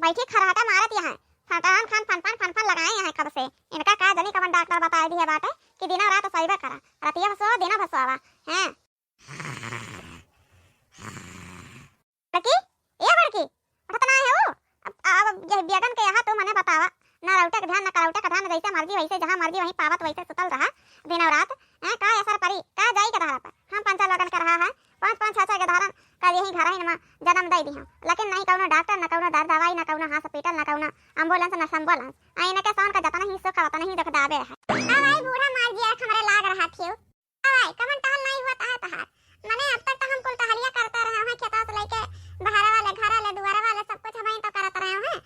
बैठी खराटा मारत यहाँ फटान खान फन लगाए यहाँ कब से। इनका का जनी कवन डॉक्टर बताए दिए बाटे कि दिन रात सहीबे करा, रतिया भसवा दिन भसवा हैं। लड़की ये बड़की उठत ना है वो। अब ये बेगन के यहाँ तो मने बतावा ना रौटे का ध्यान ना करौटे का ध्यान, जैसे मर्जी वैसे जहाँ मर्जी वहीं पावत वैसे सुतल रहा दिन और रात हैं। का असर परी का जाई के धारा पर हम पंचा लगन के रहा है 5-5 6-6 के धारन का यही घर ही में जन्म दे दी हम, लेकिन नहीं कौनो डॉक्टर ना कौनो दर दवाई ना कौनो हॉस्पिटल ना कौनो एम्बुलेंस ना संबुलेंस आईने के सोन का जतना ही सो का नहीं देख दाबे है। अरे बूढ़ा मार दिया हमारे लाग रहा थियो। अरे कमन टहल नहीं हुआ तहार मने अब तक तो हम कुल टहलिया करते रहे हैं, खेतों से लेके बहारा वाले घर वाले दुआरा वाले सब कुछ हम तो करते रहे हैं।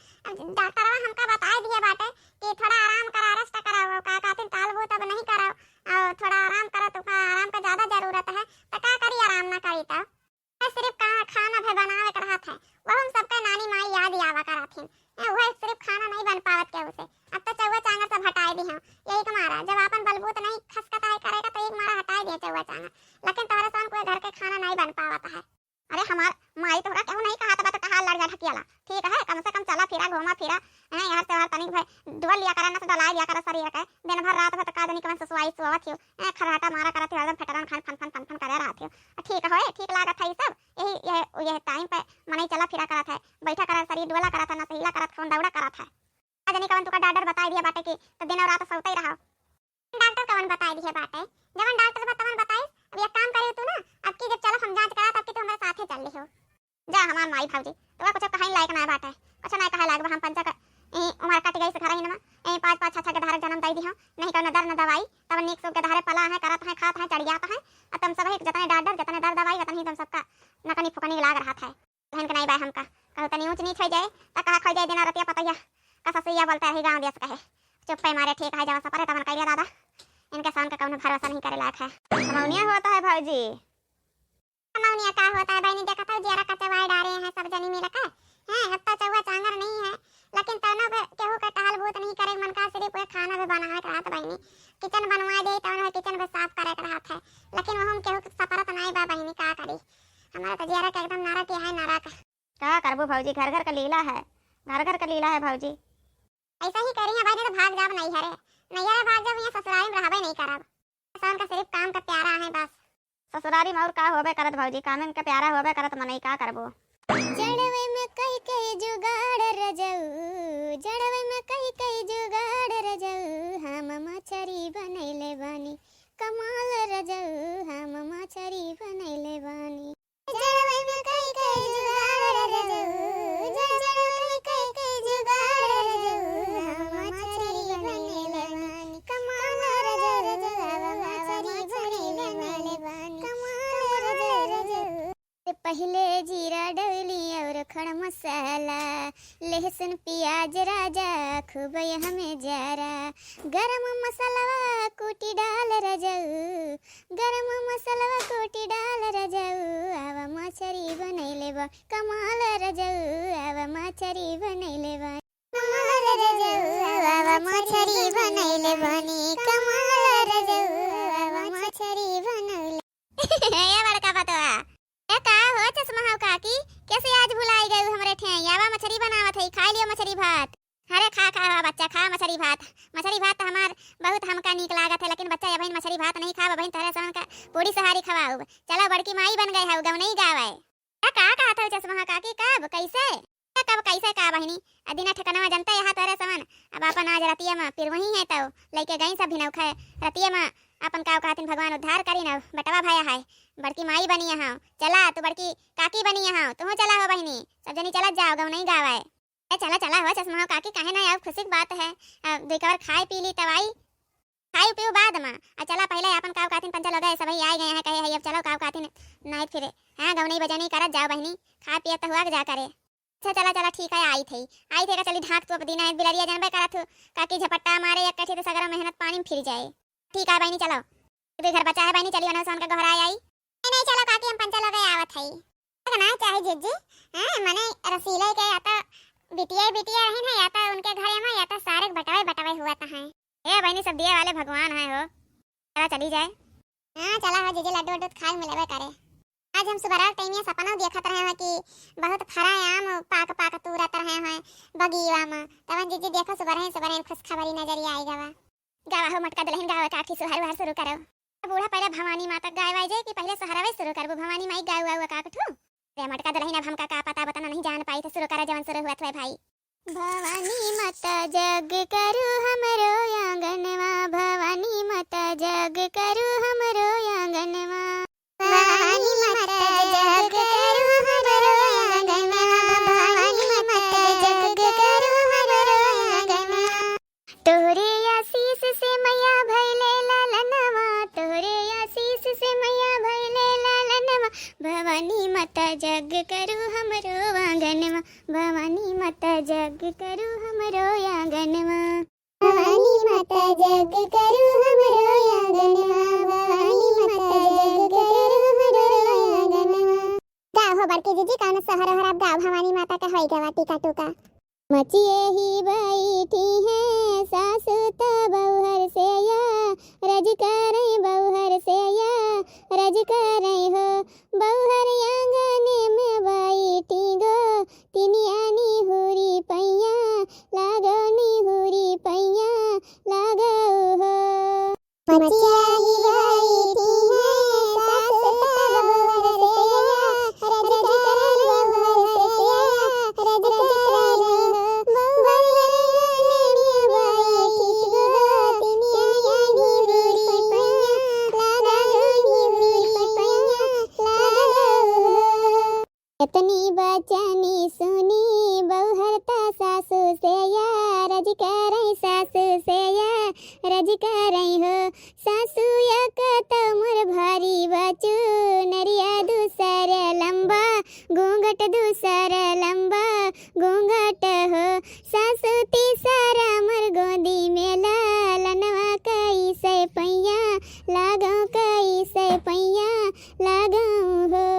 डॉक्टरवा हमका बताए दिए बाटे कि थोड़ा आराम करा, रेस्ट कराओ, का कातिन टालबो तब नहीं कराओ और थोड़ा आराम करो तो आराम का ज्यादा जरूरत है तो का करी आराम ना करी तो सिर्फ खाना भी बनावे कर हाथ है वो हम सबका नानी माई याद आवा कराथीन। वह सिर्फ खाना नहीं बन पावत के उसे अब तो चौवा चांगर सब हटाए दी हम यही तुम्हारा जब अपन बलबूत नहीं खसकताई करेगा तो एक मारा हटाए दिया चौवा चांगर, लेकिन तुम्हारे सामने कोई घर के खाना नहीं बन पावत है। अरे हमार माई तोहरा क्यों नहीं कहा था कहा लड़ जा ठकियाला ठीक है, कम से कम चला फिरा घूमा फिरा है यार त्योहार तनिक भाई दुआ लिया करा ना तो दलाई लिया करा शरीर के दिन भर रात भर तो का जनी कवन ससुआई सुआवत थियो खराटा मारा करा थियो एकदम फटरन खान फन करे रहा थियो। ठीक है ठीक लागत है ये सब यही टाइम पे मने चला फिरा करा था बैठा करा शरीर डोला करा था ना सहीला करा था दौड़ा करा था। का जनी कवन तुका डॉक्टर बताई दिया बाटे कि तो दिन और रात सोते ही रहो। डॉक्टर कवन बताई दिए बाटे जवन डॉक्टर बतावन बताई अब एक काम करे तू ना अब की जब चलो हम जांच करा तब की तू हमारे साथे चल लिहो जा हमार माई भाऊजी तो कुछ कहीं लायक ना बाटे अच्छा ना कहा लाग हम पंचा का उमर कट गई से घर ही ना 5-5 6-6 के धारे जन्म दे दी हो नहीं कौन दर न दवाई तब नीक सुख के धारे पला है करत है खात है चढ़ जाता है और तुम सब जतने डॉक्टर जतने दर दवाई उतने ही तुम सबका नकनी फुकनी लाग रहा था बहन के नहीं बाय हमका कहू तनी ऊंच नीच हो जाए तो कहा खो जाए दिन रतिया पतैया का ससुइया बोलता रही गाँव देश कहे चुप पे मारे ठीक है जब सपरे तब कहिए दादा इनके सान का कौन भरोसा नहीं करे लायक है। कमौनिया होता है भाजी कमौनिया का होता है बहनी देखा था जरा का चवाई डारे हैं सब जनी मिल के हैं अब तो चौवा चांगर नहीं है लेकिन तनो केहू का टहल भूत नहीं करे मन का सिर्फ कोई खाना भी बना के रात बहनी किचन बनवा दे तनो किचन भी साफ करे के रात है लेकिन वो हम केहू सपरा तो नहीं बा बहनी का करी हमारा तो जरा का एकदम नारा के है नारा का करबो भौजी घर घर का लीला है घर घर का लीला है भौजी ऐसा ही करी है भाई तो भाग जाब नहीं हरे नहीं हरे भाग जाब यहाँ ससुराल में रहबे नहीं करब इंसान का सिर्फ काम का प्यारा है बस ससुरारी में और का होबे करत भौजी काम का प्यारा होबे करत मनई का करबो। जड़वे में कई जुगाड़ रजऊ जड़वे में कई जुगाड़ रजऊ हम मछरी बनैले बानी कमाल रजऊ हम मछरी बनैले बानी जड़वे में कई जुगाड़ रजऊ जड़वे में कई जुगाड़ रजऊ हम मछरी बनैले बानी कमाल रजऊ हम मछरी बनैले बानी कमाल रजऊ पहले जीरा डवली और खड़ा मसाला लहसुन प्याज राजा खूब हमें जरा गरम मसाला कूटी डाल रजऊ गरम मसाला कूटी डाल रजऊ आवा मछरी बनैले बा कमाल रजऊ आवा मछरी बनैले बा कमाल रजऊ आवा मछरी बनैले बानी कमाल रजऊ आवा मछरी बनैले ये बड़का बतवा का हो चश्मा हाउ काकी कैसे आज भुलाई गए हमरे ठेयावा मछली बनावत है खा लियो मछली भात। अरे खा खा बच्चा खा मछली भात तो हमार बहुत हमका नीक लागत है लेकिन बच्चा बहन मछली भात नहीं खा बहन तरह सन का पूरी सहारी खवाओ चलो बड़की माई बन गए है गम नहीं गावे का कहत हो चश्मा काकी कब कैसे का बहनी अदिना ठिकाना जनता यहाँ तरह समान अब अपन आज रतिया में फिर वही है तो लेके गई सब भिनौ खाए रतिया में अपन का कहथिन भगवान उद्धार करी न बेटवा भाया है बड़की माई बनी यहाँ चला तू बड़की काकी बनी यहाँ तुम चला हो बहनी सब जनी चला जाओ गम नहीं गावे चला हो चश्मा काकी काहे ना खुशी की बात है दो कवर खाए पी ली तवाई खाई पियो बाद में चला पहले अपन काव काथिन पंचा लगे सब आ गए हैं कहे अब चलो काव काथिन नाइट फिरे हाँ गम नहीं बजानी करत जाओ बहनी खा पिया तो हुआ जा करे अच्छा चला ठीक है आई थी का चली ढाक तो दिन है बिलरिया जानबे करत हो काकी झपट्टा मारे एक कठी तो सगरा मेहनत पानी में फिर जाए ठीक है बहनी चलो तू घर बचा है बहनी चलियो ना सन का घर आई नहीं चलो काकी हम पंचा लगे आवत है ना चाहे जिज्जी हां मने रसीले के आता बिटिया रहन है या तो उनके घर में या तो सारे बटवाए हुआ था है ए बहनी सब दिए वाले भगवान है हो चला चली जाए हां चला हो जीजे लड्डू खाए मिलेबे करे आज हम सुबह टाइम में सपना देखत रहे हैं कि बहुत फरा आम पाक पाक तुरत रहे हैं बगीवा में। तवन जीजी देखो सुबह खुशखबरी नजरिया आई गवा। गावा हो मटका दुल्हन गावा काठी सुहार वहार शुरू करो। बूढ़ा पहले भवानी माता गाय वाई जाए कि पहले सहरावे शुरू करबो। भवानी माई गाय हुआ काकठू रे मटका दुल्हन अब हमका का पता बताना नहीं जान पाई तो शुरू करा जवन शुरू हुआ था भाई। भवानी माता जग करू हमरो आंगनवा, भवानी माता जग करू हमरो आंगनवा, भवानी माता जग करू हमरो आंगनवा, भवानी माता जग करू हमरो आंगनवा। तोहरे आशीष से मैया भइले लालनवा, तोहरे आशीष से मैया भइले लालनवा, भवानी माता जग करू हमरो आंगनवा, भवानी माता जग करू हमरो आंगनवा, भवानी माता जग करू हमरो आंगनवा, भवानी माता जग करू हमरो आंगनवा। गाव हो बड़की जीजी कौन सहर हर गाव भवानी माता का होई गवा टीका टूका। मचिए ही बैठी है सासु त बहुहर से या रज करे बहुहर से या रज करे हो, बहुहर आंगने में बैठी गो तिनियानी हुरी पैया लागो निहुरी पैया लागो हो। मचिया ही बैठी है सासु त बहुहर से या रज करे बहुहर से या रज करे इतनी बचनी सुनी बहुहरता सासु से या रज करई सासु से या रज करई हो, सासु एक तमर भारी बचू नरिया दूसर लंबा घूंघट दूसर लंबा घूंघट हो, सासु तीसरा मर गोदी में लालनवा कई से पैया लागो कई से पैया लागो हो।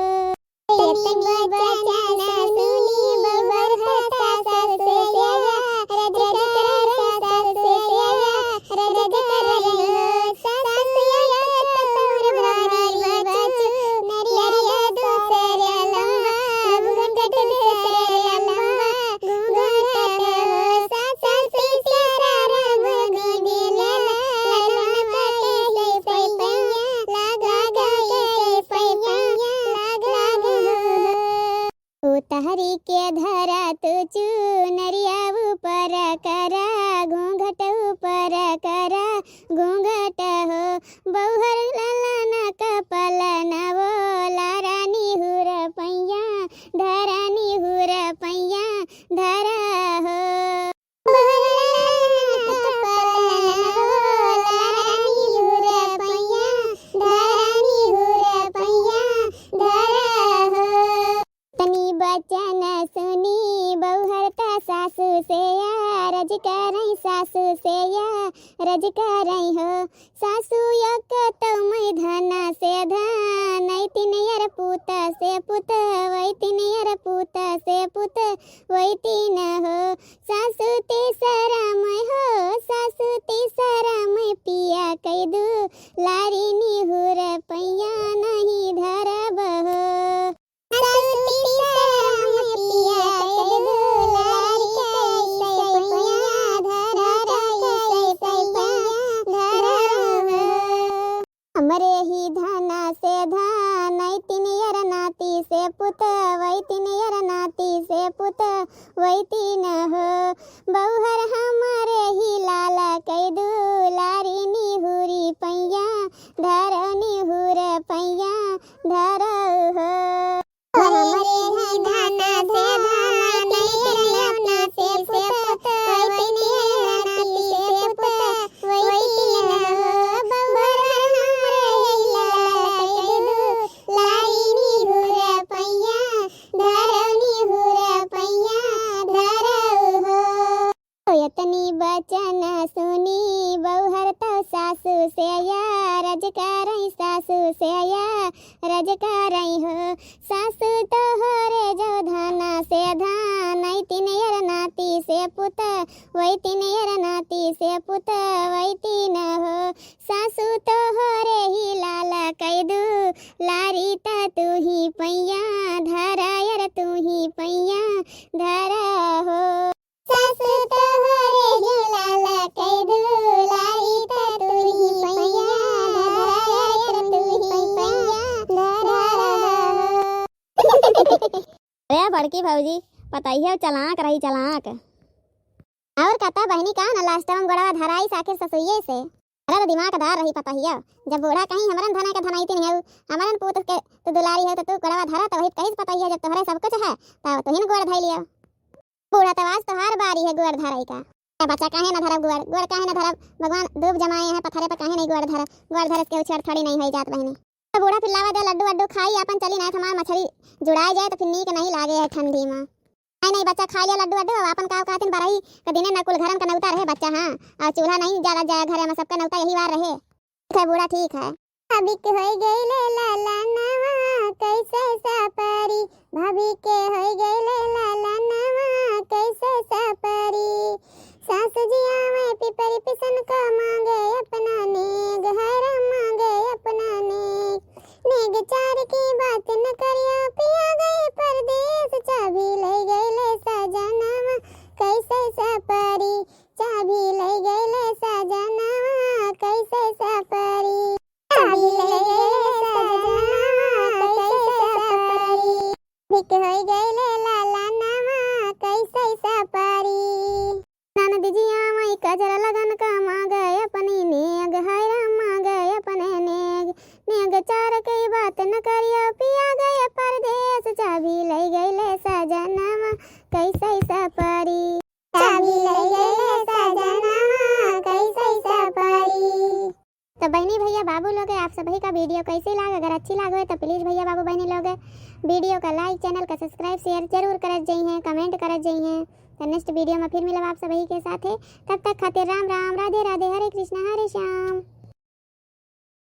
इतनी बचना सुनी बहुहरता सासु से या रज करे सासु से या रज करे सासु एक तमर भारी बचू नरिया दूसर लंबा घूंघट दूसर लंबा घूंघट हो, सासु तीसरा मर गोदी में लालनवा कई से पैया लागो कई से पैया उतहरी के धरा तुचू नरिया ऊपर करा घूंघट ऊपर करा घूंघट हो, बहुहर लालाना कपल नवो लारानी हुर पैया धरानी हुर पैया धरा हो। बचन सुनी बहुहरता सासु से या रज करई सासु से या रज करई हो, सासु एक तमई धना से धन तीन यर पुत से पुत वही तीन यर पुत से पुत वही तीन हो, सासु तीसरा मैं हो सासु तीसरा मैं पिया कई दू लारी निहुर पैया नहीं धरब हो। हमरे ही धना से धान तीन यर नाती से पुत वही तीन यर नाती से पुत वही तीन हो, बहुहर हमारे ही लाला कई दू लारी निहुरी पैया धर निहुर पैया धर हो। हमरे ही धना से धान तीन नाती से पुत वही तीन नाती से पुत वही तीन हो, बहुहर हमरे ही लाला कई दू लारी निहुर पैया धर निहुर पैया धर हो। इतनी बचन सुनी बहुहरता सासु से या रज करई सासु से या रज करई हो, सासु तोहरे जो धना से धान तीन यर नाती से पुत वही तीन यर नाती से पुत वही तीन हो, सासु तोहरे ही लाला कई दू लारी तू ही पैया धरा यार तू ही पैया धरा हो सास तोहरे झूलाला कई दुलारी त तू ही पैया धरा यार तू ही पैया धरा हो अरे बड़की भौजी पताइए चलाक रही चलाक और कहता बहनी का न लास्ट में गोड़वा धराई साखिर ससुइये से अरे दिमागदार रही पताइया जब बूढ़ा कहीं हमरन धना के धनाईती नहीं है हमरन पूत के तू दुलारी है तो तू गोड़वा धरा तो वही कहीं पताइया जब तोहरे सब कुछ है तब तो हिन गोड़ धई लिया बूढ़ा तो आज तोहार बारी है गोड़ धराई का बच्चा काहे न धरब गोड़ काहे न धरब भगवान धूप जमाए हैं पत्थरे पर काहे नहीं गोड़ धरस के उछड़ थोड़ी नहीं है जात बहनी तो बूढ़ा फिर लावा दे लड्डू वड्डू खाई अपन चली ना हमार मछली जुड़ाई जाए तो फिर नीक नहीं लागे है ठंडी में नहीं बच्चा खा लिया लड्डू वड्डू अपन का कातिन बरही के दिने न कुल घरन का नौता रहे बच्चा हां और चूल्हा नहीं ज्यादा जाए घरे में सबका नौता यही बार रहे ठीक है बूढ़ा ठीक है भाभी के हो गई ले लाला नवा कैसे सपरी भाभी के हो गई ले लाला नवा कैसे सपरी सास जिया में पिपरी पिसन को मांगे अपना नेग हर मांगे अपना नेग चार की बात न करियो पिया गए परदेस चाबी ले गए ले सजनवा कैसे सपरी चाबी ले गए ले सजनवा कैसे सपरी चाबी ले गए ले सजनवा कैसे सपरी भिक हो गए ले लाला नवा कैसे सपरी ननद जिया मई कजरा लगन का मांगे अपनी नेग हर मांगे अपने नेग चार की बात न करियो पिया गए परदेस चाबी ले गए ले सजनवा कैसे सपरी चाबी ले गए ले सजनवा कैसे सपरी तो बहनी भैया बाबू लोग आप सभी का वीडियो कैसे लगा अगर अच्छी लगे तो प्लीज़ भैया बाबू बहनी लोग वीडियो का लाइक चैनल का सब्सक्राइब शेयर जरूर करत जाइए कमेंट करत जाइए तो नेक्स्ट वीडियो में फिर मिलब आप सभी के साथ तब तक खातिर राम राम राधे राधे हरे कृष्णा हरे श्याम।